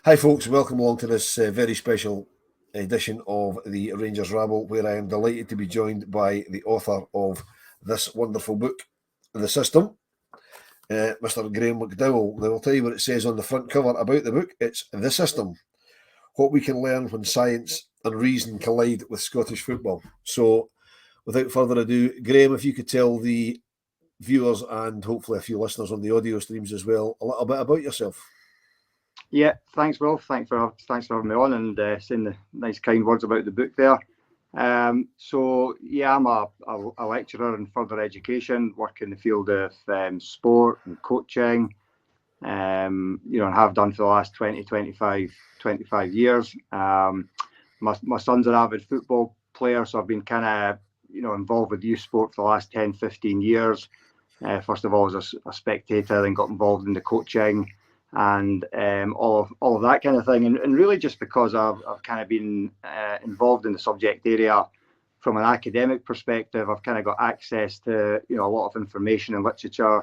Hi folks, welcome along to this very special edition of the Rangers Rabble, where I am delighted to be joined by the author of this wonderful book, The System, Mr. Graeme McDowell. Now I'll tell you what it says on the front cover about the book. It's The System, what we can learn when science and reason collide with Scottish football. So without further ado, Graeme, if you could tell the viewers and hopefully a few listeners on the audio streams as well a little bit about yourself. Yeah, thanks, Wilf. Thanks for having me on and saying the nice, kind words about the book there. I'm a lecturer in further education, work in the field of sport and coaching, and have done for the last 25 years. My son's an avid football player, so I've been kind of, involved with youth sport for the last 10, 15 years. First of all, as a spectator, then got involved in the coaching and all of that kind of thing, and really just because I've kind of been involved in the subject area from an academic perspective, I've kind of got access to a lot of information and literature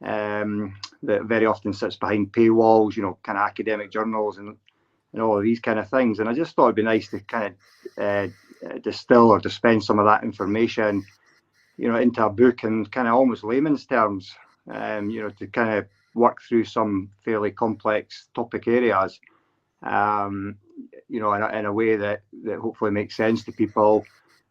that very often sits behind paywalls, kind of academic journals and all of these kind of things. And I just thought it'd be nice to kind of distill or dispense some of that information, into a book in kind of almost layman's terms, to kind of work through some fairly complex topic areas, in a way that hopefully makes sense to people,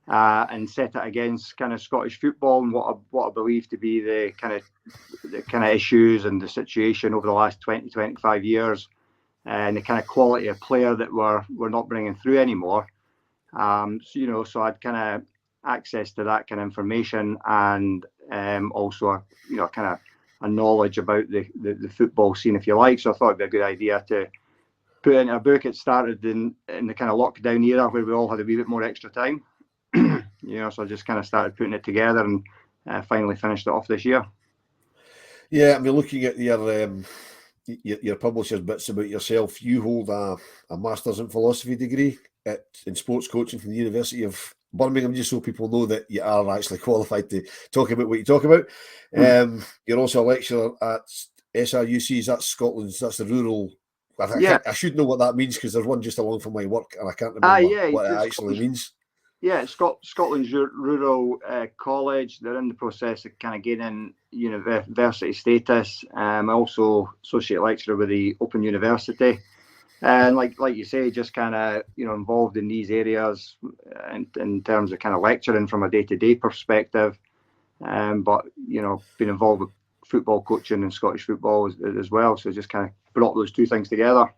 and set it against kind of Scottish football and what I believe to be the kind of issues and the situation over the last 20, 25 years, and the kind of quality of player that we're not bringing through anymore. So I'd kind of access to that kind of information and also kind of a knowledge about the football scene, if you like. So I thought it'd be a good idea to put it in a book. It started in the kind of lockdown era where we all had a wee bit more extra time. So I just kind of started putting it together and finally finished it off this year. Yeah, I mean, looking at your publisher's bits about yourself, you hold a Master's in Philosophy degree in sports coaching from the University of Birmingham, just so people know that you are actually qualified to talk about what you talk about. You're also a lecturer at SRUCs, that's Scotland's, that's the rural. I should know what that means because there's one just along from my work and I can't remember what it actually means. Yeah, it's Scotland's rural college. They're in the process of kind of gaining university status. I'm also associate lecturer with the Open University. And like you say, just kind of involved in these areas in terms of kind of lecturing from a day-to-day perspective, but been involved with football coaching and Scottish football as well. So just kind of brought those two things together.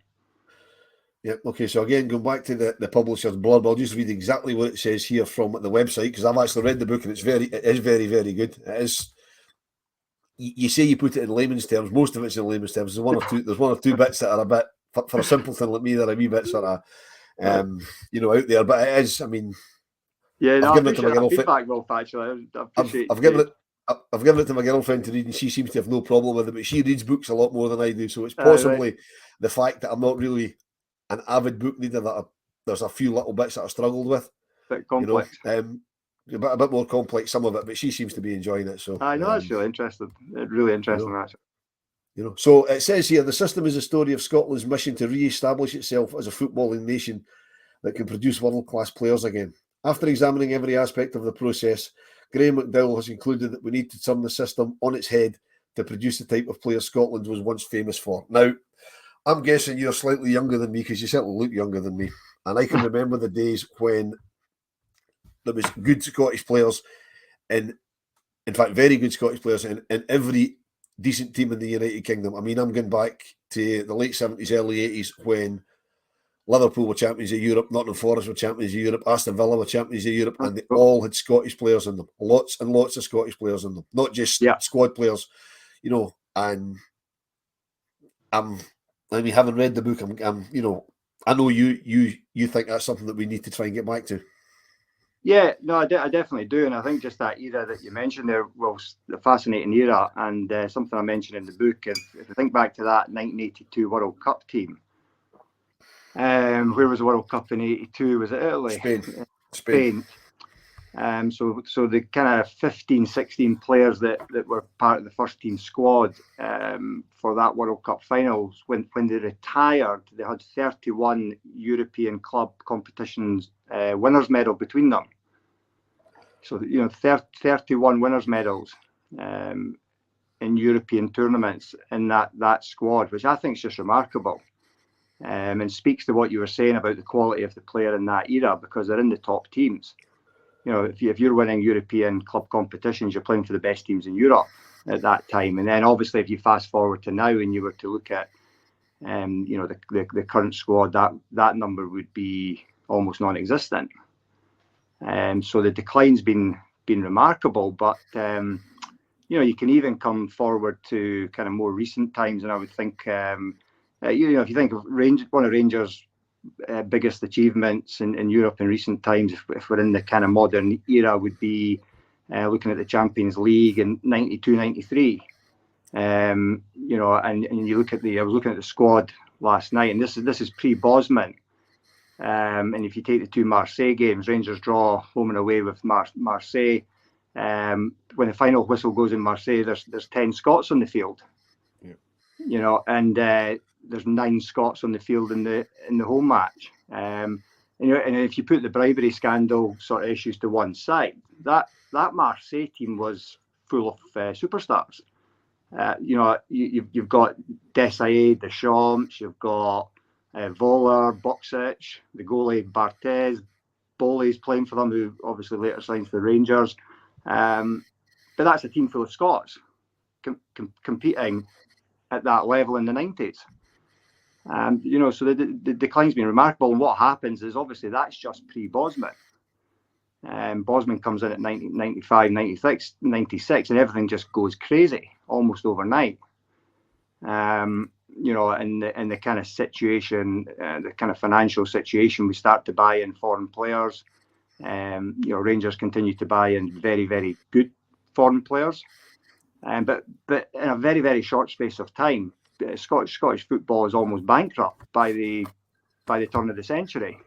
Yeah. Okay. So again, going back to the publisher's blurb, I'll just read exactly what it says here from the website because I've actually read the book and it is very, very good. It is. You say you put it in layman's terms. Most of it's in layman's terms. There's one or two bits that are a bit. For a simpleton like me, they're a wee bit sort of, out there. But it is, I mean, I've given it to my girlfriend. Feedback, Wilf, actually. I've given it to my girlfriend to read, and she seems to have no problem with it. But she reads books a lot more than I do, so it's possibly the fact that I'm not really an avid book reader that there's a few little bits that I struggled with. Bit complex. A bit more complex, some of it, but she seems to be enjoying it. So I know that's really interesting. Really interesting, actually. So it says here, the system is a story of Scotland's mission to re-establish itself as a footballing nation that can produce world-class players again. After examining every aspect of the process, Graeme McDowell has concluded that we need to turn the system on its head to produce the type of player Scotland was once famous for. Now, I'm guessing you're slightly younger than me because you certainly look younger than me. And I can remember the days when there was good Scottish players, in fact, very good Scottish players in every decent team in the United Kingdom. I mean, I'm going back to the late 70s, early 80s when Liverpool were champions of Europe, Nottingham Forest were champions of Europe, Aston Villa were champions of Europe, and they all had Scottish players in them. Lots and lots of Scottish players in them, not just squad players, and I mean, having read the book, I know you think that's something that we need to try and get back to. Yeah, no, I definitely do. And I think just that era that you mentioned there was a fascinating era, and something I mentioned in the book. If you think back to that 1982 World Cup team, where was the World Cup in '82? Was it Italy? Spain. So the kind of 15, 16 players that were part of the first team squad for that World Cup finals, when they retired, they had 31 European club competitions winners medal between them. So 31 winners medals in European tournaments in that squad, which I think is just remarkable, and speaks to what you were saying about the quality of the player in that era, because they're in the top teams. If you're winning European club competitions, you're playing for the best teams in Europe at that time. And then obviously, if you fast forward to now and you were to look at, the current squad, that number would be almost non-existent. So the decline's been remarkable. But you can even come forward to kind of more recent times, and I would think, if you think of one of Rangers' biggest achievements in Europe in recent times, if we're in the kind of modern era, would be looking at the Champions League in 92-93. And you look at I was looking at the squad last night, and this is pre-Bosman. And if you take the two Marseille games, Rangers draw home and away with Marseille. When the final whistle goes in Marseille, there's 10 Scots on the field. Yeah. And there's 9 Scots on the field in the home match. And if you put the bribery scandal sort of issues to one side, that Marseille team was full of superstars. You've got Desailly, Deschamps, you've got Voller, Boksic, the goalie Barthez, Bowley's playing for them, who obviously later signs for Rangers. But that's a team full of Scots competing at that level in the 90s. So the decline's been remarkable. And what happens is, obviously, that's just pre-Bosman. Bosman comes in at 95, 96, and everything just goes crazy almost overnight. And the kind of situation, the kind of financial situation, we start to buy in foreign players. Rangers continue to buy in very, very good foreign players. But in a very, very short space of time, Scottish football is almost bankrupt by the turn of the century.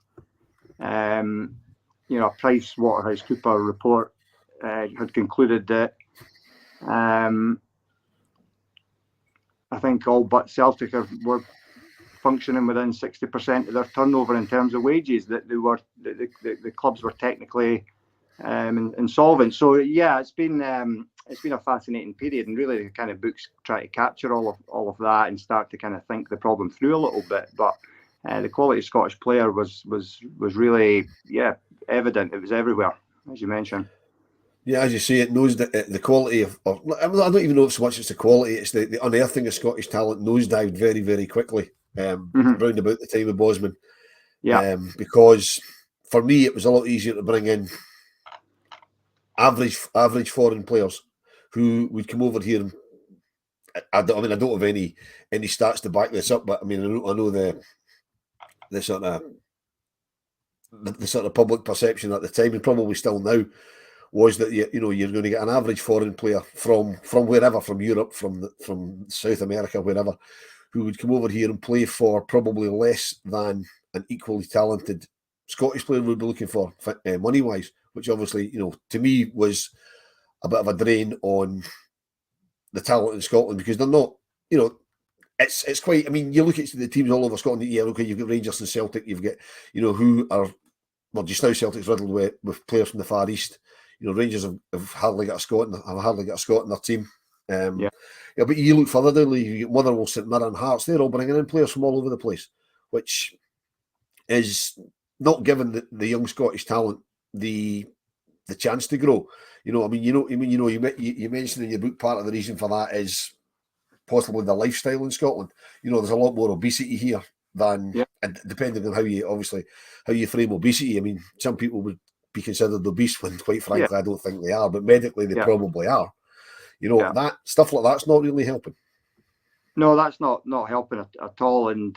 PricewaterhouseCoopers report had concluded that I think all but Celtic were functioning within 60% of their turnover in terms of wages. That the clubs were technically insolvent. So yeah, it's been a fascinating period, and really the kind of books try to capture all of that and start to kind of think the problem through a little bit. But the quality of Scottish player was really evident. It was everywhere, as you mentioned. Yeah, as you say, it knows that the quality of I don't even know so much it's the quality, it's the unearthing of Scottish talent nosedived very, very quickly round about the time of Bosman. Yeah. Because for me, it was a lot easier to bring in average foreign players who would come over here. And I don't have any stats to back this up, but I mean, I know the sort of public perception at the time, and probably still now, was that you're going to get an average foreign player from wherever, from Europe, from South America, wherever, who would come over here and play for probably less than an equally talented Scottish player would be looking for money wise, which obviously, to me was a bit of a drain on the talent in Scotland, because they're not, it's quite. I mean, you look at the teams all over Scotland. Yeah, okay, you've got Rangers and Celtic. You've got, who are, well, just now Celtic's riddled with players from the Far East. Rangers have hardly got a Scot in their team. But you look further down, you get Motherwell, St Mirren, and Hearts. They're all bringing in players from all over the place, which is not giving the young Scottish talent the chance to grow. You mentioned in your book part of the reason for that is possibly the lifestyle in Scotland. There's a lot more obesity here than, and depending on how you frame obesity. I mean, some people would be considered obese when, quite frankly, I don't think they are, but medically they probably are. That stuff like that's not really helping. No, that's not helping at all. And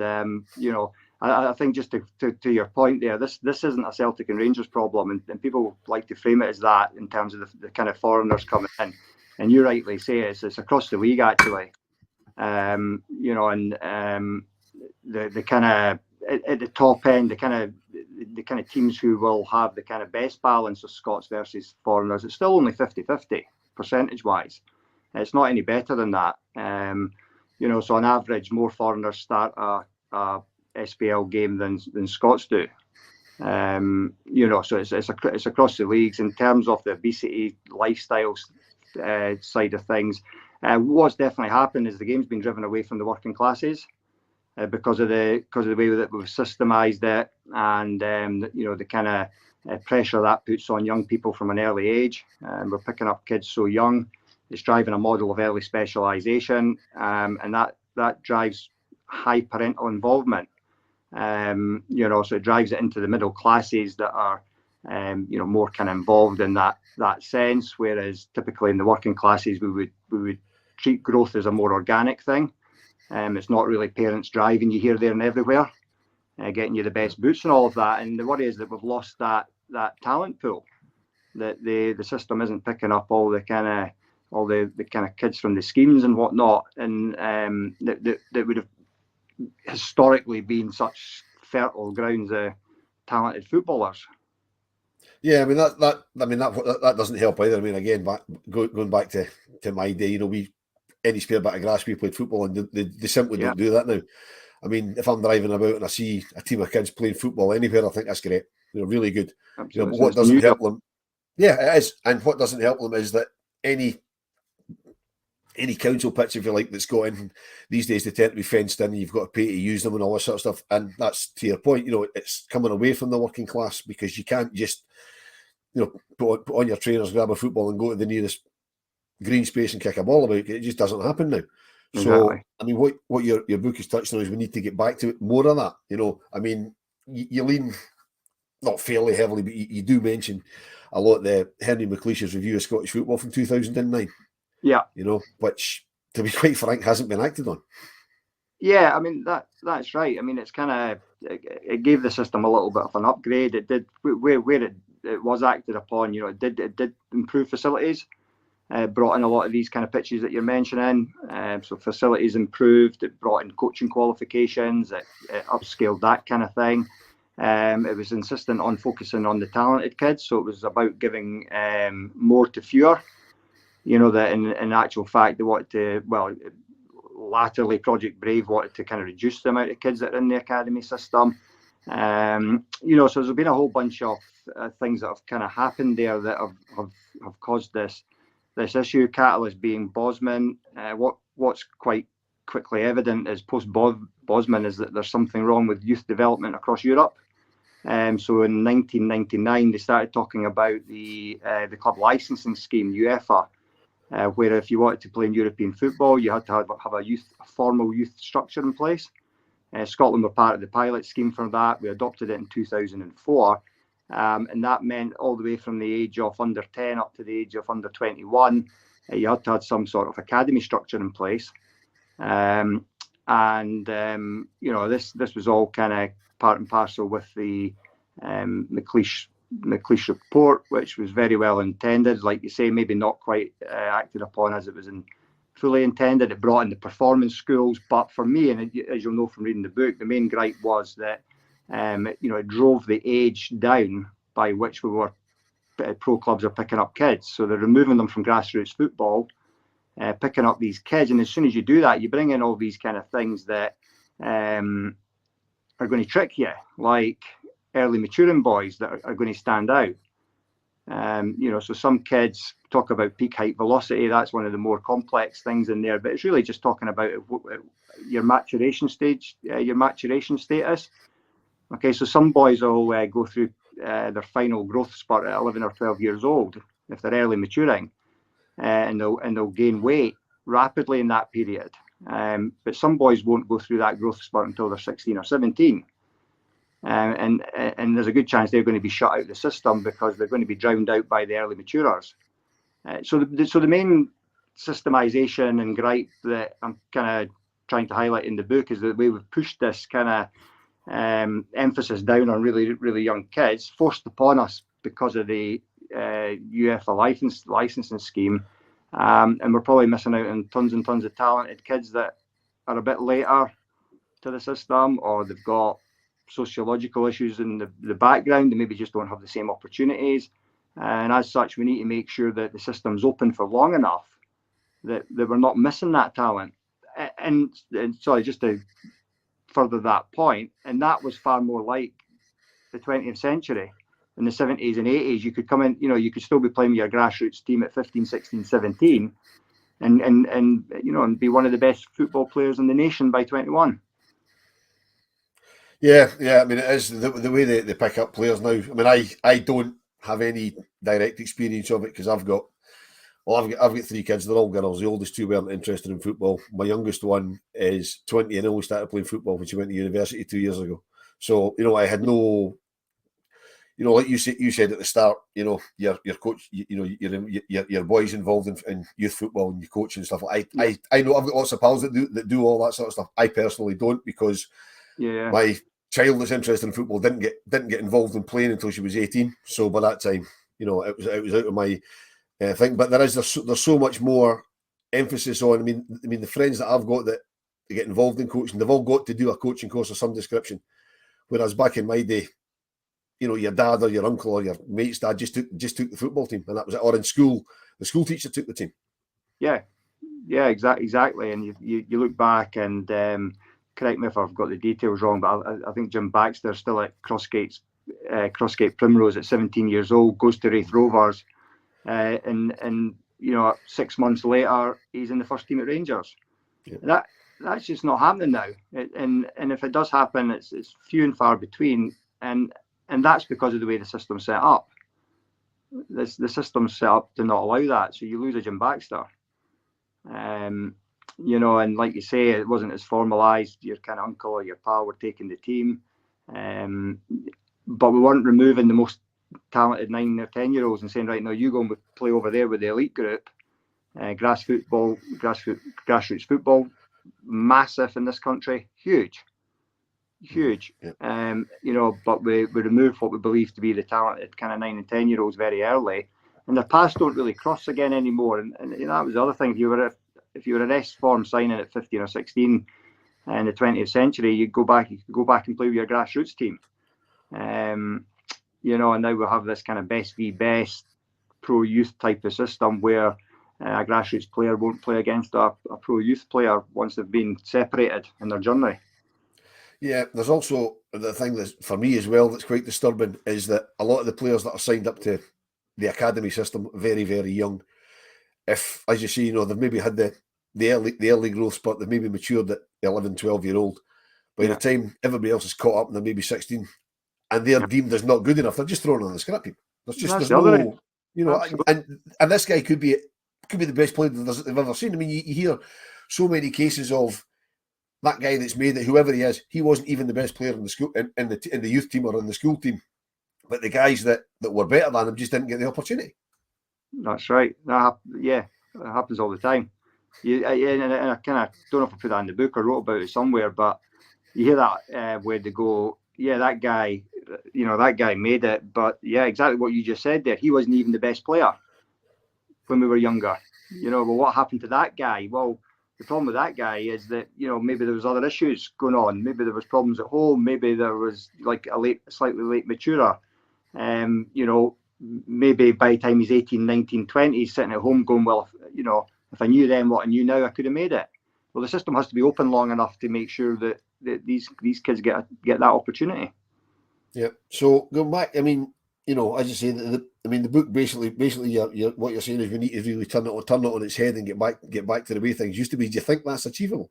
I think, just to your point there, this isn't a Celtic and Rangers problem, and people like to frame it as that in terms of the kind of foreigners coming in. And you rightly say it's across the league, actually. The kind of at the top end, the kind of the kind of teams who will have the kind of best balance of Scots versus foreigners, it's still only 50-50 percentage-wise. It's not any better than that. So on average, more foreigners start a SPL game than Scots do. So it's across the leagues. In terms of the obesity lifestyle side of things, what's definitely happened is the game's been driven away from the working classes because of the way that we've systemised it, and the kind of pressure that puts on young people from an early age. We're picking up kids so young. It's driving a model of early specialisation, and that drives high parental involvement. So it drives it into the middle classes that are, more kind of involved in that sense. Whereas typically in the working classes, we would treat growth as a more organic thing. It's not really parents driving you here, there, and everywhere, getting you the best boots and all of that. And the worry is that we've lost that talent pool. That the system isn't picking up all the kind of kids from the schemes and whatnot, and that would have historically been such fertile grounds of talented footballers. Yeah, I mean that doesn't help either. I mean, again, going back to my day, any spare bit of grass we played football, and they simply don't do that now. I mean, if I'm driving about and I see a team of kids playing football anywhere, I think that's great. Really good. But what doesn't help them? Yeah, it is. And what doesn't help them is that any council pitch, if you like, that's got in these days, they tend to be fenced in. You've got to pay to use them and all this sort of stuff. And that's to your point. It's coming away from the working class, because you can't just, put on your trainers, grab a football, and go to the nearest green space and kick a ball about. It just doesn't happen now. Exactly. So, I mean, what your book is touching on is we need to get back to more of that. I mean, you lean not fairly heavily, but you do mention a lot the Henry McLeish's review of Scottish football from 2009. Yeah. Which, to be quite frank, hasn't been acted on. Yeah, I mean, that's right. I mean, it's kind of, it gave the system a little bit of an upgrade. It did, where it was acted upon, it did improve facilities, brought in a lot of these kind of pitches that you're mentioning. So facilities improved, it brought in coaching qualifications, it upscaled that kind of thing. It was insistent on focusing on the talented kids. So it was about giving more to fewer. That in actual fact, they wanted to, latterly Project Brave wanted to kind of reduce the amount of kids that are in the academy system. So there's been a whole bunch of things that have kind of happened there that have caused this issue. Catalyst being Bosman. What's quite quickly evident is post Bosman is that there's something wrong with youth development across Europe. So in 1999, they started talking about the club licensing scheme, UEFA. Where if you wanted to play in European football, you had to have a formal youth structure in place. Scotland were part of the pilot scheme for that. We adopted it in 2004. And that meant all the way from the age of under 10 up to the age of under 21, you had to have some sort of academy structure in place. This was all kind of part and parcel with the McLeish report, which was very well intended, like you say, maybe not quite acted upon as it was fully intended. It brought in the performance schools, but for me, and as you'll know from reading the book, the main gripe was that it drove the age down by which pro clubs are picking up kids. So they're removing them from grassroots football, picking up these kids, and as soon as you do that, you bring in all these kind of things that are going to trick you, like early maturing boys that are going to stand out. So some kids talk about peak height velocity. That's one of the more complex things in there, but it's really just talking about your maturation stage, your maturation status. Okay, so some boys will go through their final growth spurt at 11 or 12 years old if they're early maturing, and they'll gain weight rapidly in that period. But some boys won't go through that growth spurt until they're 16 or 17. And there's a good chance they're going to be shut out of the system because they're going to be drowned out by the early maturers. So the main systemization and gripe that I'm kind of trying to highlight in the book is the way we've pushed this kind of emphasis down on really, really young kids, forced upon us because of the UEFA licensing scheme. And we're probably missing out on tons and tons of talented kids that are a bit later to the system, or they've got sociological issues in the background. They maybe just don't have the same opportunities. And as such, we need to make sure that the system's open for long enough that we're not missing that talent. And sorry, just to further that point, and that was far more like the 20th century. In the 70s and 80s, you could come in, you could still be playing with your grassroots team at 15, 16, 17 and be one of the best football players in the nation by 21. Yeah. I mean, it is the way they pick up players now. I mean, I don't have any direct experience of it because I've got 3 kids. They're all girls. The oldest 2 weren't interested in football. My youngest one is 20 and only started playing football when she went to university 2 years ago. So, I had no, like you said at the start, your coach, your boys involved in youth football and your coaching and stuff. I know I've got lots of pals that do all that sort of stuff. I personally don't because my child that's interested in football didn't get involved in playing until she was 18. So by that time, it was out of my thing. But there's so much more emphasis on. I mean, the friends that I've got that get involved in coaching, they've all got to do a coaching course of some description. Whereas back in my day, your dad or your uncle or your mate's dad just took the football team, and that was it. Or in school, the school teacher took the team. Yeah, exactly. And you look back and correct me if I've got the details wrong, but I think Jim Baxter's still at Crossgate Primrose at 17 years old, goes to Raith Rovers, and 6 months later he's in the first team at Rangers. Yeah. That's just not happening now. And if it does happen, it's few and far between. And that's because of the way the system's set up. The system's set up to not allow that. So you lose a Jim Baxter. And like you say, it wasn't as formalised. Your kind of uncle or your pal were taking the team. But we weren't removing the most talented 9 or 10-year-olds and saying, right, now you go and play over there with the elite group. Grassroots football, massive in this country, huge. Yeah. But we remove what we believe to be the talented kind of 9 and 10-year-olds very early, and their paths don't really cross again anymore. And that was the other thing. If you were an S form signing at 15 or 16 in the 20th century, you go back and play with your grassroots team. And now we'll have this kind of best v best pro youth type of system where a grassroots player won't play against a pro youth player once they've been separated in their journey. Yeah, there's also the thing that for me as well that's quite disturbing is that a lot of the players that are signed up to the academy system very, very young. If, as you see, they've maybe had the early growth spurt, they've maybe matured at 11, 12-year-old. By the time everybody else is caught up and they're maybe 16 and they're deemed as not good enough, they're just thrown on the scrap heap. There's no, and this guy could be the best player they've ever seen. I mean, you hear so many cases of that guy that's made it, whoever he is, he wasn't even the best player in the school, in the youth team or in the school team. But the guys that were better than him just didn't get the opportunity. That's right. It happens all the time. And I kind of don't know if I put that in the book or wrote about it somewhere, but you hear that where they go, that guy made it. But exactly what you just said there. He wasn't even the best player when we were younger. Well, what happened to that guy? Well, the problem with that guy is that, maybe there was other issues going on. Maybe there was problems at home. Maybe there was like slightly late maturer. Maybe by the time he's 18, 19, 20, he's sitting at home going, well, if I knew then what I knew now, I could have made it. Well, the system has to be open long enough to make sure that these kids get that opportunity. Yeah. So going back, I mean, as you say, the book basically, what you're saying is we need to really turn it on its head and get back to the way things used to be. Do you think that's achievable?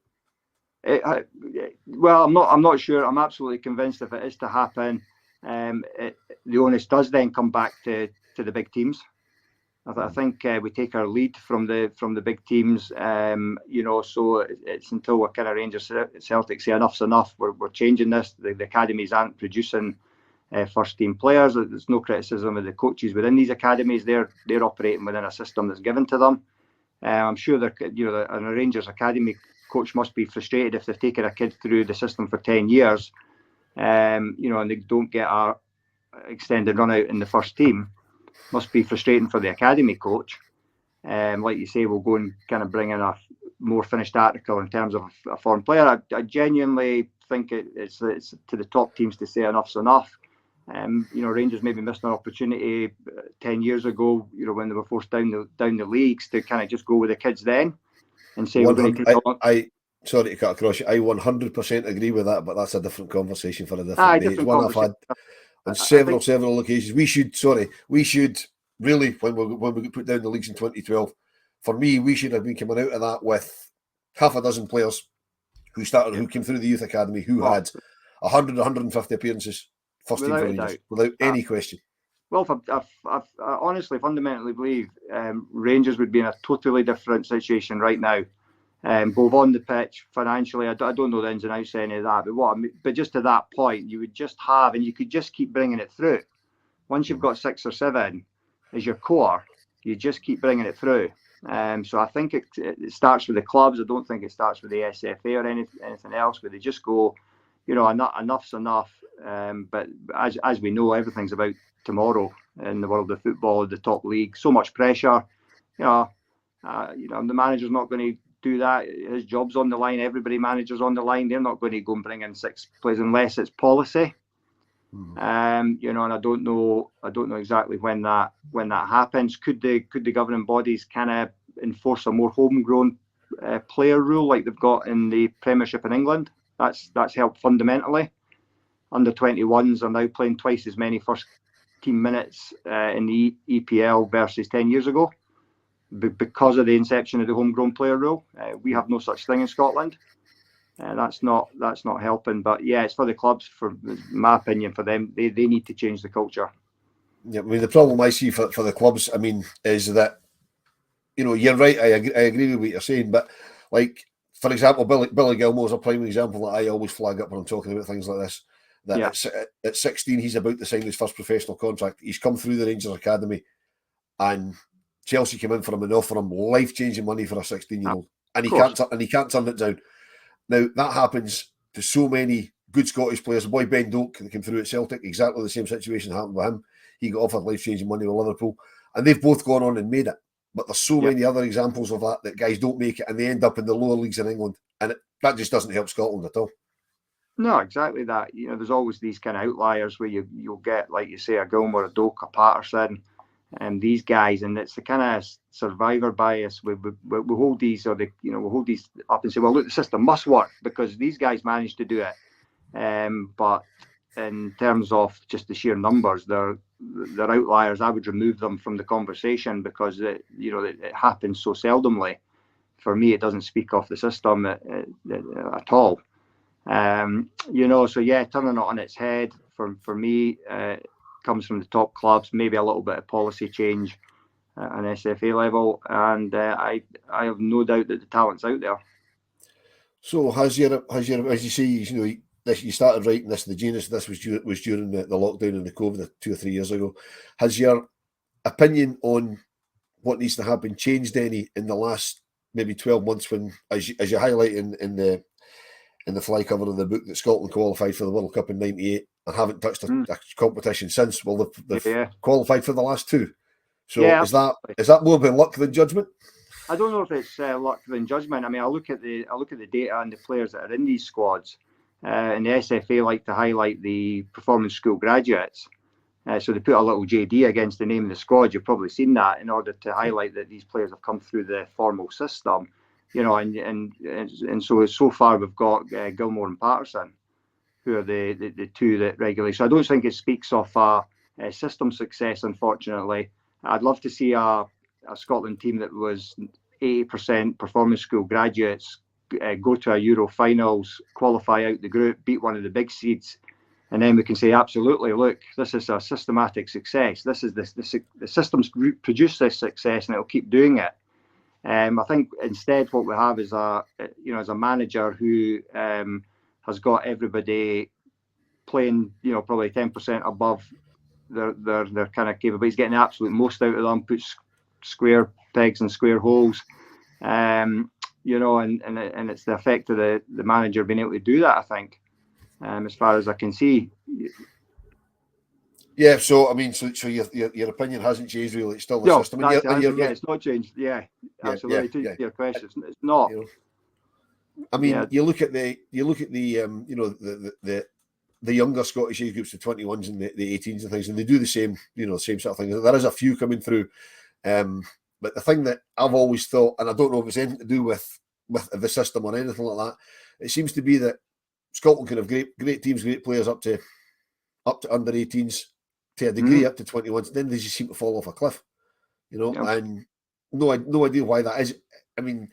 Well, I'm not sure. I'm absolutely convinced if it is to happen, the onus does then come back to the big teams. I think we take our lead from the big teams. So it's until we're kind of Rangers, Celtic say enough's enough. We're changing this. The academies aren't producing first team players. There's no criticism of the coaches within these academies. They're operating within a system that's given to them. I'm sure a Rangers academy coach must be frustrated if they've taken a kid through the system for 10 years, and they don't get a extended run out in the first team. Must be frustrating for the academy coach. Like you say, we'll go and kind of bring in a more finished article in terms of a foreign player. I genuinely think it's to the top teams to say enough's enough. Rangers maybe missed an opportunity 10 years ago, when they were forced down the leagues, to kind of just go with the kids then and say we're going to take sorry to cut across you. I 100% agree with that, but that's a different conversation for a different day. It's one I've had on several occasions. We should really, when we put down the leagues in 2012, for me, we should have been coming out of that with half a dozen players who came through the youth academy, who had 100, 150 appearances, first team for Rangers, without any question. Well, I honestly, fundamentally believe Rangers would be in a totally different situation right now. Both on the pitch, financially, I don't know the ins and outs of any of that, but just to that point, you would just have, and you could just keep bringing it through. Once you've got 6 or 7 as your core, you just keep bringing it through. So I think it starts with the clubs. I don't think it starts with the SFA or anything else, where they just go, enough's enough. But as we know, everything's about tomorrow in the world of football, the top league. So much pressure. The manager's not going to do that. His job's on the line. Everybody managers on the line. They're not going to go and bring in 6 players unless it's policy. And I don't know exactly when that happens. Could the governing bodies kind of enforce a more homegrown player rule like they've got in the Premiership in England? That's helped fundamentally. Under 21s are now playing twice as many first team minutes in the EPL versus 10 years ago because of the inception of the homegrown player rule. We have no such thing in Scotland. That's not helping, but yeah, it's for the clubs. For my opinion, for them, they need to change the culture. Yeah, I mean, the problem I see for the clubs, I mean, is that you're right. I agree with what you're saying, but like, for example, Billy Gilmore's a prime example that I always flag up when I'm talking about things like this. That at 16, he's about to sign his first professional contract. He's come through the Rangers academy, and Chelsea came in for him and offered him life-changing money for a 16-year-old, and he can't turn it down. Now, that happens to so many good Scottish players. The boy Ben Doak that came through at Celtic, exactly the same situation happened with him. He got offered life-changing money with Liverpool, and they've both gone on and made it. But there's so many other examples of that guys don't make it, and they end up in the lower leagues in England, and that just doesn't help Scotland at all. No, exactly that. There's always these kind of outliers where you'll get, like you say, a Gilmore, a Doak, a Patterson, and these guys, and it's the kind of survivor bias. We hold these, we hold these up and say, well, look, the system must work because these guys managed to do it. But in terms of just the sheer numbers, they're outliers. I would remove them from the conversation because it happens so seldomly. For me, it doesn't speak of the system at all. So yeah, turning it on its head for me comes from the top clubs.Maybe a little bit of policy change at an SFA level, and I have no doubt that the talent's out there. So has your as you say, you started writing this, the Genius. This was during the lockdown and the COVID 2 or 3 years ago. Has your opinion on what needs to happen changed any in the last maybe 12 months when, as you highlight in the fly cover of the book, that Scotland qualified for the World Cup in '98 and haven't touched a competition since? Well, they've qualified for the last 2. So is that more by luck than judgment? I don't know if it's luck than judgment. I mean, I look at the data and the players that are in these squads, and the SFA like to highlight the performance school graduates. So they put a little JD against the name of the squad. You've probably seen that in order to highlight that these players have come through the formal system. And so far we've got Gilmore and Patterson, who are the 2 that regularly. So I don't think it speaks of a system success, unfortunately. I'd love to see a Scotland team that was 80% performance school graduates go to a Euro finals, qualify out the group, beat one of the big seeds, and then we can say, absolutely, look, this is a systematic success. This is the system's produced this success, and it'll keep doing it. I think instead what we have is a manager who has got everybody playing, probably 10% above their kind of capabilities, getting the absolute most out of them, puts square pegs and square holes, and it's the effect of the manager being able to do that, I think, as far as I can see. Yeah, so I mean, so your opinion hasn't changed really. It's still the system. It's not changed. Yeah, absolutely. To your question, it's not. I mean, you look at the you know, the younger Scottish age groups, the 21s and the 18s and things, and they do the same, you know, same sort of thing. There is a few coming through, but the thing that I've always thought, and I don't know if it's anything to do with the system or anything like that, it seems to be that Scotland can have great teams, great players up to under 18s to a degree, up to 21s. Then they just seem to fall off a cliff, you know. Yep. And no idea why that is. I mean,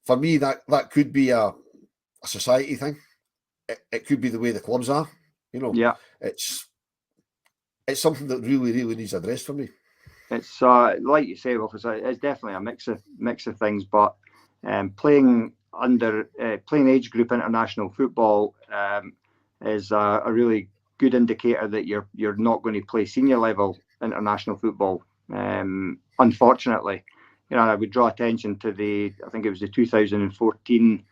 for me, that could be a society thing. It could be the way the clubs are, you know. Yeah, it's something that really needs addressed for me. It's like you say, Wilf, it's definitely a mix of things. But playing age group international football is a really good indicator that you're not going to play senior level international football. Unfortunately, you know, I would draw attention to I think it was the 2014.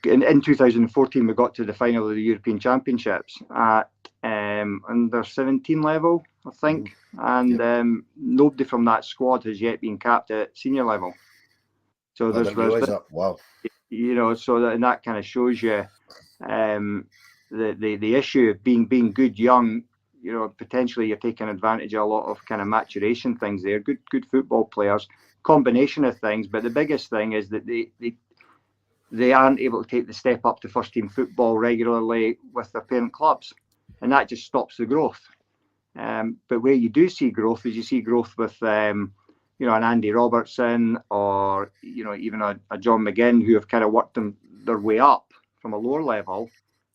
In 2014, we got to the final of the European Championships at under 17 level, I think, and nobody from that squad has yet been capped at senior level. So wow, you know, and that kind of shows you the issue of being good young. You know, potentially you're taking advantage of a lot of kind of maturation things there. Good football players, combination of things, but the biggest thing is that they aren't able to take the step up to first team football regularly with their parent clubs, and that just stops the growth. But where you do see growth is you see growth with you know, an Andy Robertson, or you know, even a John McGinn, who have kind of worked their way up from a lower level,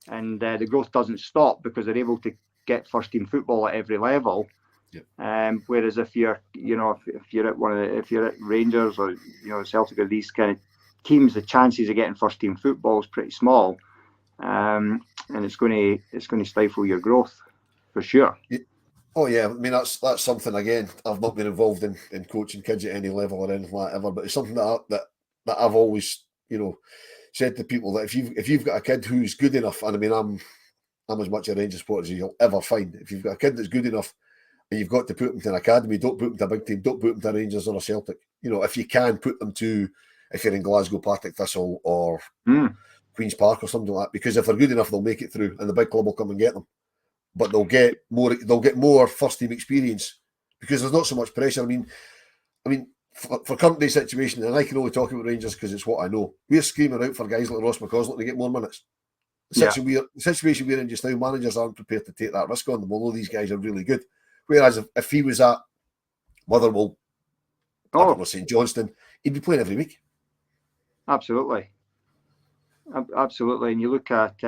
and the growth doesn't stop because they're able to get first team football at every level. Yep. Whereas if you're at Rangers or, you know, Celtic or these kind of teams, the chances of getting first team football is pretty small, and it's going to stifle your growth for sure. Oh yeah, I mean that's something. Again, I've not been involved in coaching kids at any level or anything like that ever, but it's something that I've always, you know, said to people that if you've got a kid who's good enough, and I mean I'm as much a Rangers supporter as you'll ever find. If you've got a kid that's good enough and you've got to put them to an academy, don't put them to a big team, don't put them to Rangers or a Celtic. You know, if you can, put them to, if you're in Glasgow, Partick Thistle or Queen's Park or something like that, because if they're good enough, they'll make it through and the big club will come and get them. But they'll get more first team experience because there's not so much pressure. I mean, for current day situation, and I can only talk about Rangers because it's what I know, we're screaming out for guys like Ross McCausland to get more minutes. The situation we're in just now, managers aren't prepared to take that risk on them, although these guys are really good. Whereas if he was at Motherwell, St Johnstone, he'd be playing every week. Absolutely. And you look at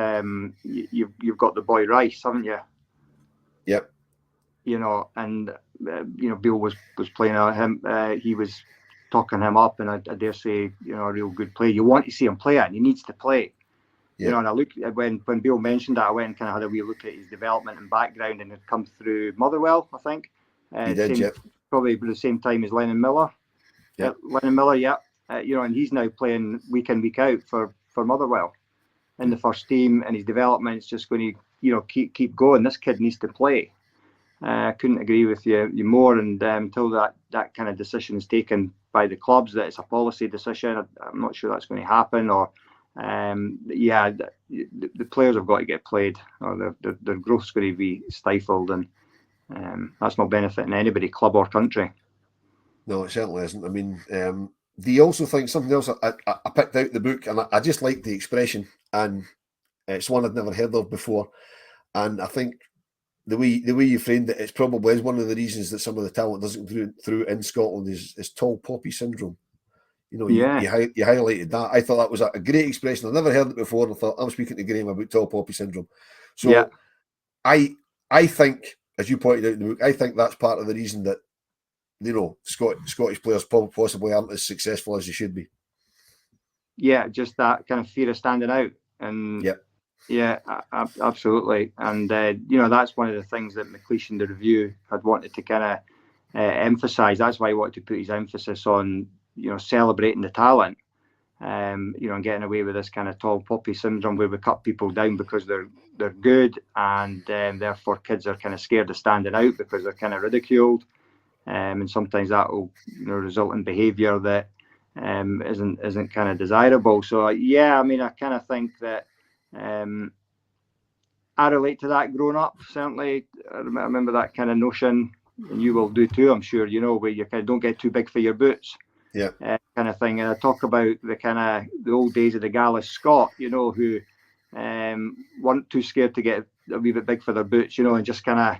you've got the boy Rice, haven't you? Yep. You know, and you know, Bill was playing at him. He was talking him up, and I dare say, you know, a real good player. You want to see him play it, and he needs to play. Yep. You know, and I looked when Bill mentioned that, I went and kind of had a wee look at his development and background, and had come through Motherwell, I think. He did, yeah. Probably the same time as Lennon Miller. Yeah. Lennon Miller, yeah. You know, and he's now playing week in, week out for Motherwell in the first team, and his development's just going to, you know, keep going. This kid needs to play. I couldn't agree with you more. And until that kind of decision is taken by the clubs, that it's a policy decision, I'm not sure that's going to happen. Or the players have got to get played, or their growth's going to be stifled, and that's not benefiting anybody, club or country. No, it certainly isn't. I mean, they also think something else. I picked out the book, and I just like the expression, and it's one I'd never heard of before. And I think the way you framed it, it's probably is one of the reasons that some of the talent doesn't come through in Scotland is tall poppy syndrome. You know, you highlighted that. I thought that was a great expression. I've never heard it before, and I thought I'm speaking to Graeme about tall poppy syndrome. So I think, as you pointed out in the book, I think that's part of the reason that, you know, Scottish players possibly aren't as successful as they should be. Yeah, just that kind of fear of standing out. And yeah, absolutely. And, you know, that's one of the things that McLeish in the review had wanted to kind of emphasise. That's why he wanted to put his emphasis on, you know, celebrating the talent, you know, and getting away with this kind of tall poppy syndrome where we cut people down because they're good, and therefore kids are kind of scared of standing out because they're kind of ridiculed. And sometimes that will, you know, result in behaviour that isn't kind of desirable. So yeah, I mean, I kind of think that I relate to that growing up. Certainly, I remember that kind of notion, and you will do too, I'm sure. Where you kind of don't get too big for your boots. Yeah. Kind of thing. And I talk about the old days of the Gallus Scot, who weren't too scared to get a wee bit big for their boots, and just kind of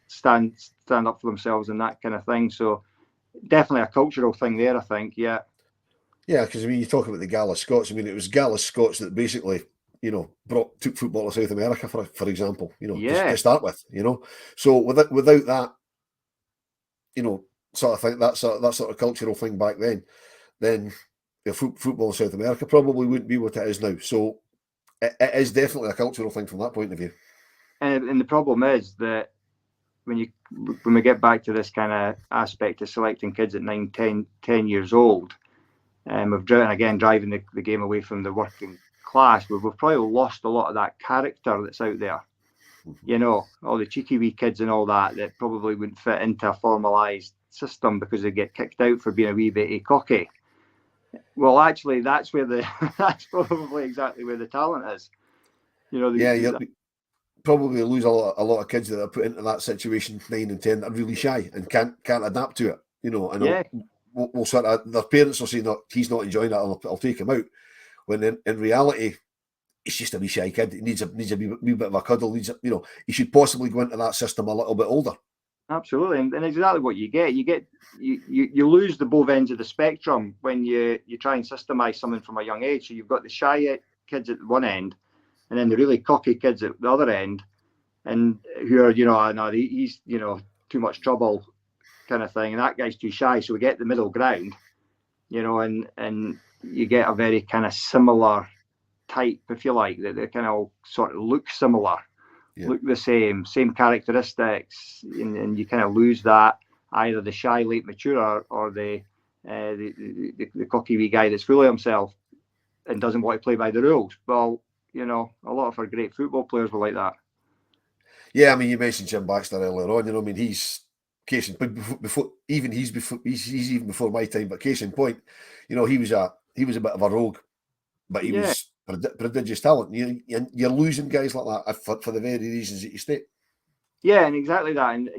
stand up for themselves and that kind of thing. So definitely a cultural thing there, I think. Yeah. Yeah, because I mean, you talk about the Gallus Scots. I mean, it was Gallus Scots that basically, took football to South America, for example. To start with. So without that, sort of thing, that sort of cultural thing back then football in South America probably wouldn't be what it is now. So it is definitely a cultural thing from that point of view. And the problem is that when we get back to this kind of aspect of selecting kids at 9, 10 years old, we've driving the game away from the working class, we've probably lost a lot of that character that's out there. All the cheeky wee kids and all that probably wouldn't fit into a formalised system because they get kicked out for being a wee bit cocky. Well, actually, that's probably exactly where the talent is. You probably lose a lot of kids that are put into that situation, 9 and 10, that are really shy and can't adapt to it. And we'll sort of, their parents will say, "No, he's not enjoying it. I'll take him out." When in reality, he's just a wee shy kid. He needs a wee bit of a cuddle. He should possibly go into that system a little bit older. Absolutely, and exactly what you get. You lose the both ends of the spectrum when you try and systemize something from a young age. So you've got the shy kids at one end, and then the really cocky kids at the other end, and who are no, he's too much trouble kind of thing, and that guy's too shy. So we get the middle ground, and you get a very kind of similar type, if you like, that they kind of sort of look similar. Yeah. Look the same characteristics, and you kind of lose that, either the shy late mature or the cocky wee guy that's full of himself and doesn't want to play by the rules. Well, a lot of our great football players were like that. Yeah, I mean, you mentioned Jim Baxter earlier on. I mean, he's case in point he's even before my time. But case in point, he was a bit of a rogue, but he was prodigious talent. You're losing guys like that for the very reasons that you state. Yeah, and exactly that. And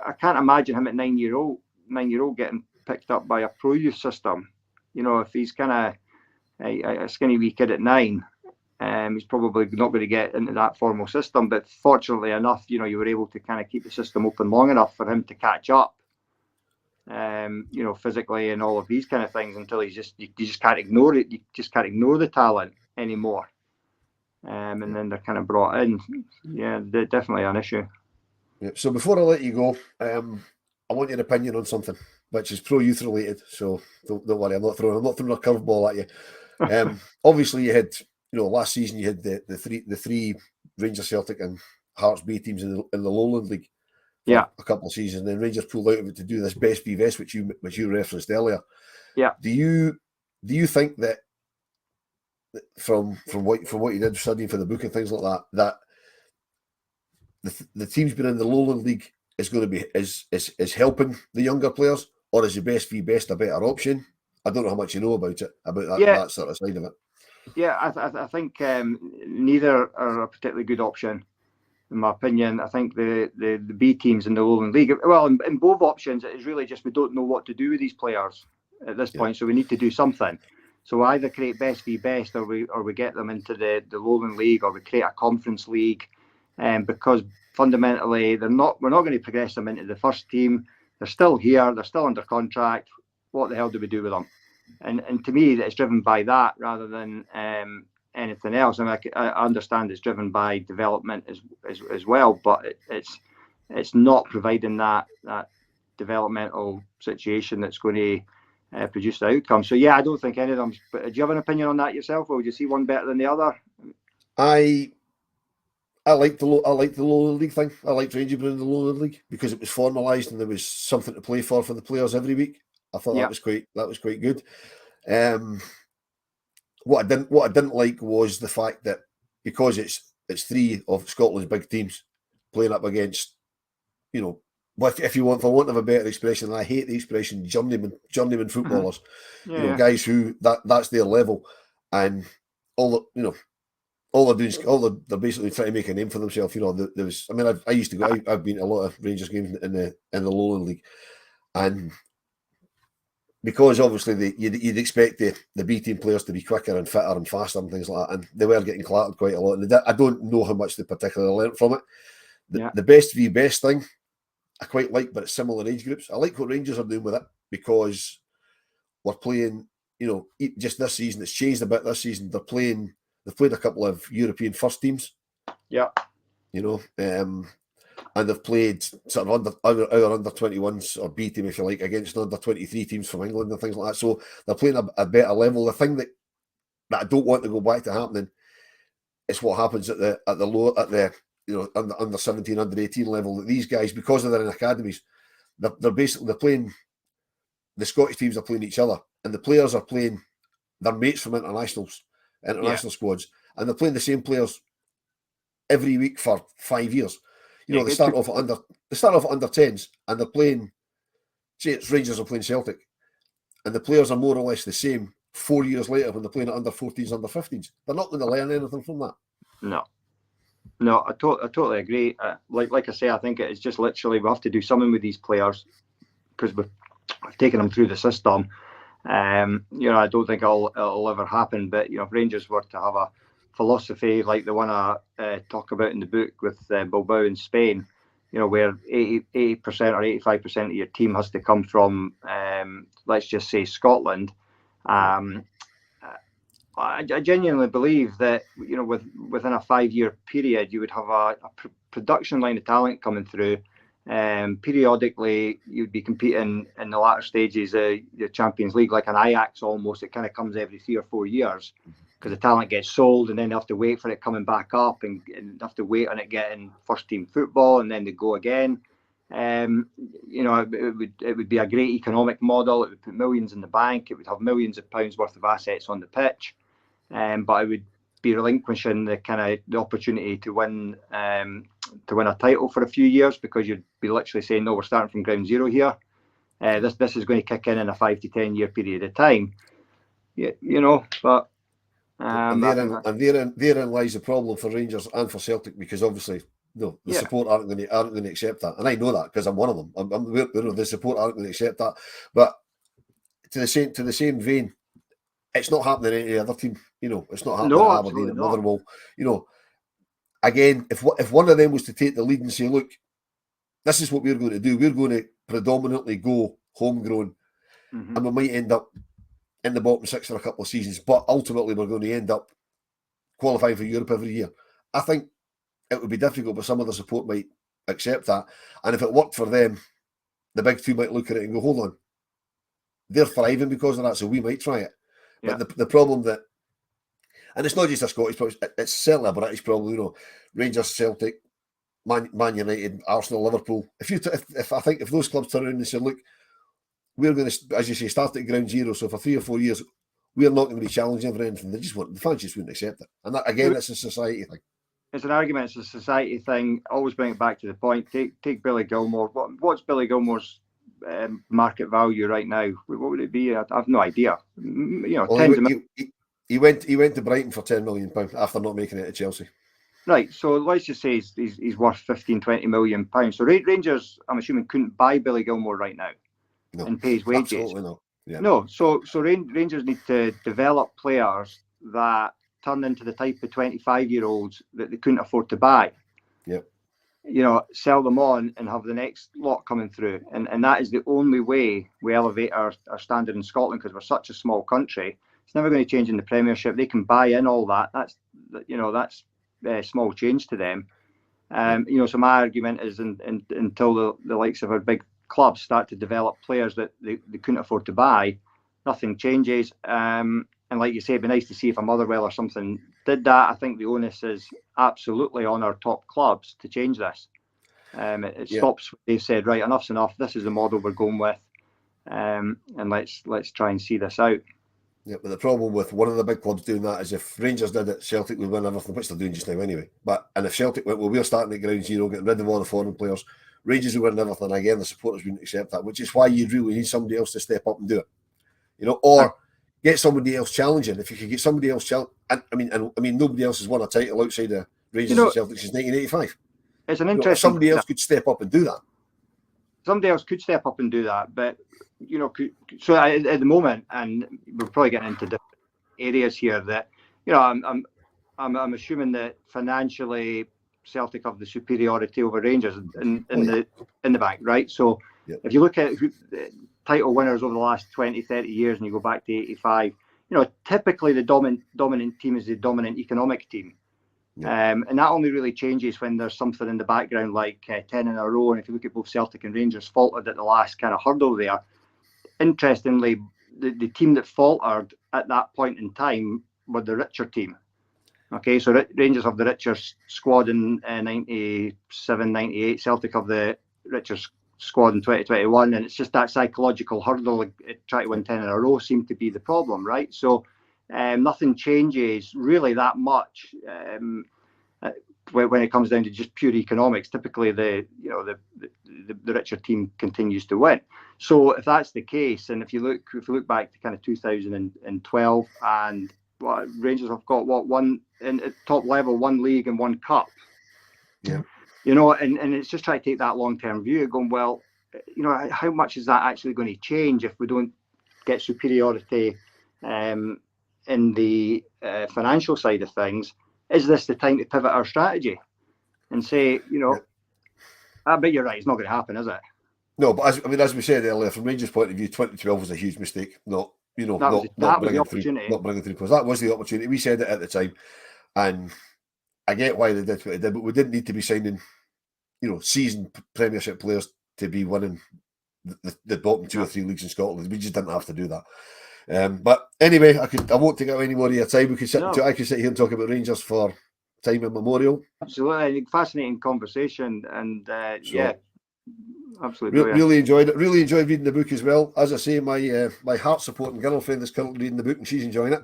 I can't imagine him at 9-year-old getting picked up by a pro youth system. If he's kind of a skinny wee kid at 9, he's probably not going to get into that formal system. But fortunately enough, you were able to kind of keep the system open long enough for him to catch up. Physically and all of these kind of things, until you just can't ignore it. You just can't ignore the talent anymore. And then they're kind of brought in. Yeah, they're definitely an issue. Yeah. So before I let you go, I want your opinion on something which is pro youth related. So don't worry, I'm not throwing a curveball at you. Obviously, you had last season you had the three Rangers, Celtic, and Hearts B teams in the Lowland League. Yeah, a couple of seasons, and then Rangers pulled out of it to do this best v best, which you referenced earlier. Yeah. Do you think that from what you did studying for the book and things like that the teams being in the Lowland League is going to be is helping the younger players, or is the best v best a better option? I don't know how much you know about that sort of side of it. Yeah, I think neither are a particularly good option. In my opinion, I think the B teams in the Lowland League, well, in both options, it is really just we don't know what to do with these players at this point, so we need to do something. So we either create best v best, or we get them into the Lowland League, or we create a conference league, because fundamentally we're not going to progress them into the first team. They're still here, they're still under contract. What the hell do we do with them? And to me, it's driven by that rather than anything else. I mean, I understand it's driven by development as well, but it's not providing that developmental situation that's going to produce the outcome. So yeah, I don't think any of them. But do you have an opinion on that yourself, or would you see one better than the other? I like the Lowland League thing. I liked Rangers being in the Lowland League because it was formalised and there was something to play for the players every week. I thought that was quite good. What I didn't like was the fact that because it's three of Scotland's big teams playing up against well, if you want, for want of a better expression, and I hate the expression journeyman footballers, guys who that's their level, and all they're doing is they're basically trying to make a name for themselves. There was, I mean, I used to go. I've been to a lot of Rangers games in the Lowland League, and because obviously you'd expect the B team players to be quicker and fitter and faster and things like that, and they were getting clattered quite a lot. And I don't know how much they particularly learnt from it. The best v best thing I quite like, but it's similar age groups. I like what Rangers are doing with it because we're playing, just this season. It's changed a bit this season. They've played a couple of European first teams. Yeah. And they've played sort of our under 21s or B team, if you like, against under 23 teams from England and things like that. So they're playing a better level. The thing that I don't want to go back to happening is what happens at the under 17, under 18 level. That these guys, because they're in academies, they're playing. The Scottish teams are playing each other, and the players are playing their mates from international squads, and they're playing the same players every week for 5 years. They start off at under 10s, and they're playing. Say it's Rangers are playing Celtic, and the players are more or less the same 4 years later when they're playing at under 14s, under 15s. They're not going to learn anything from that. No, I totally agree. Like I say, I think it's just literally we have to do something with these players because we've taken them through the system. I don't think it'll ever happen. But if Rangers were to have a philosophy like the one I talk about in the book with Bilbao in Spain, where 80% or 85% of your team has to come from, let's just say Scotland. I genuinely believe that within a 5-year period, you would have a production line of talent coming through. Periodically, you'd be competing in the latter stages of the Champions League, like an Ajax almost. It kind of comes every 3 or 4 years because the talent gets sold, and then they have to wait for it coming back up, and have to wait on it getting first team football, and then they go again. It would be a great economic model. It would put millions in the bank. It would have millions of pounds worth of assets on the pitch. But it would be relinquishing the opportunity to win a title for a few years, because you'd be literally saying, no, we're starting from ground zero here. This is going to kick in a 5 to 10 year period of time. But therein lies the problem for Rangers and for Celtic, because obviously the support aren't going to accept that, and I know that because I'm one of them. The support aren't going to accept that. But to the same vein, it's not happening in any other team. It's not happening at Aberdeen, at Motherwell. Again, if one of them was to take the lead and say, look, this is what we're going to do. We're going to predominantly go homegrown, and we might end up in the bottom 6 for a couple of seasons, but ultimately we're going to end up qualifying for Europe every year. I think it would be difficult, but some of the support might accept that. And if it worked for them, the big two might look at it and go, hold on, they're thriving because of that, so we might try it. Yeah. But the problem that, and it's not just a Scottish problem, it's certainly a British problem, Rangers, Celtic, Man United, Arsenal, Liverpool. If those clubs turn around and say, look, we're going to, as you say, start at ground zero, so for 3 or 4 years, we're not going to be challenging for anything. The fans just wouldn't accept it. And that, again, it's a society thing. It's an argument, it's a society thing. Always bring it back to the point. Take Billy Gilmore. What's Billy Gilmore's market value right now? What would it be? I have no idea. He went to Brighton for £10 million after not making it to Chelsea. Right, so let's just say he's worth £15-20 million. So Rangers, I'm assuming, couldn't buy Billy Gilmore right now and pay his wages. Absolutely not. Yeah. No, so Rangers need to develop players that turn into the type of 25-year-olds that they couldn't afford to buy. Yep. Sell them on and have the next lot coming through. And that is the only way we elevate our standard in Scotland, because we're such a small country. It's never going to change in the Premiership. They can buy in all that. That's small change to them. So my argument is until the likes of our big clubs start to develop players that they couldn't afford to buy, nothing changes. And like you say, it'd be nice to see if a Motherwell or something did that. I think the onus is absolutely on our top clubs to change this. It stops. They've said, right, enough's enough. This is the model we're going with, and let's try and see this out. Yeah, but the problem with one of the big clubs doing that is if Rangers did it, Celtic would win everything, which they're doing just now anyway. And if Celtic went, well, we're starting at ground zero, getting rid of all the foreign players, Rangers will win everything again. The supporters wouldn't accept that, which is why you really need somebody else to step up and do it. Or get somebody else challenging. If you could get somebody else challenging, I mean, nobody else has won a title outside of Rangers and Celtic since 1985. It's an interesting. Somebody else could step up and do that. Somebody else could step up and do that, but so at the moment, and we're probably getting into different areas here. That I'm assuming that financially Celtic have the superiority over Rangers in the bank, right? So if you look at title winners over the last 20, 30 years, and you go back to 85, typically the dominant team is the dominant economic team. And that only really changes when there's something in the background like 10 in a row. And if you look at both Celtic and Rangers faltered at the last kind of hurdle there. Interestingly, the team that faltered at that point in time were the richer team. Okay, so Rangers have the richer squad in 97, 98. Celtic have the richer squad in 2021. And it's just that psychological hurdle, try to win 10 in a row seemed to be the problem, right? So nothing changes really that much when it comes down to just pure economics. Typically, the richer team continues to win. So if that's the case, and if you look back to kind of 2012, and Rangers have got one in at top level, one league and one cup. Yeah. And it's just trying to take that long-term view, going, well, how much is that actually going to change if we don't get superiority in the financial side of things? Is this the time to pivot our strategy and say, I bet you're right, it's not going to happen, is it? No, but as we said earlier, from Rangers' point of view, 2012 was a huge mistake. Not bringing through, because that was the opportunity. We said it at the time, and I get why they did what they did, but we didn't need to be signing, seasoned Premiership players to be winning the bottom 2 or 3 leagues in Scotland. We just didn't have to do that. But anyway, I won't take up any more of your time. I could sit here and talk about Rangers for time immemorial. Absolutely, fascinating conversation, and absolutely. Really enjoyed it. Really enjoyed reading the book as well. As I say, my heart supporting girlfriend is currently reading the book, and she's enjoying it.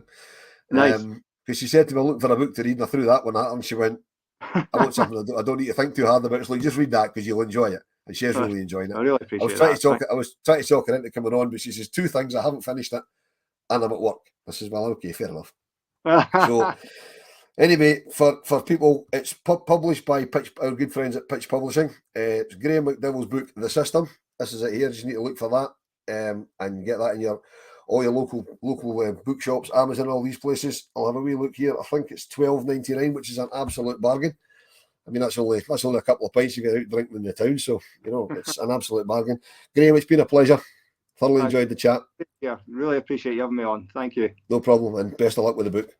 Nice. Because she said to me, "I'm looking for a book to read," and I threw that one at her, and she went, "I want something I don't need to think too hard about. It's like, just read that because you'll enjoy it." And she's really enjoying it. I really appreciate it. I was trying to talk her into coming on, but she says 2 things: I haven't finished it, and I'm at work. I says, "Well, okay, fair enough." So anyway, for people, it's published by our good friends at Pitch Publishing. It's Graeme McDowell's book, The System. This is it here. You just need to look for that and get that in all your local bookshops, Amazon, all these places. I'll have a wee look here. I think it's $12.99, which is an absolute bargain. I mean, that's only a couple of pints you get out drinking in the town, so it's an absolute bargain. Graeme, it's been a pleasure. Thoroughly enjoyed the chat. Yeah, really appreciate you having me on. Thank you. No problem, and best of luck with the book.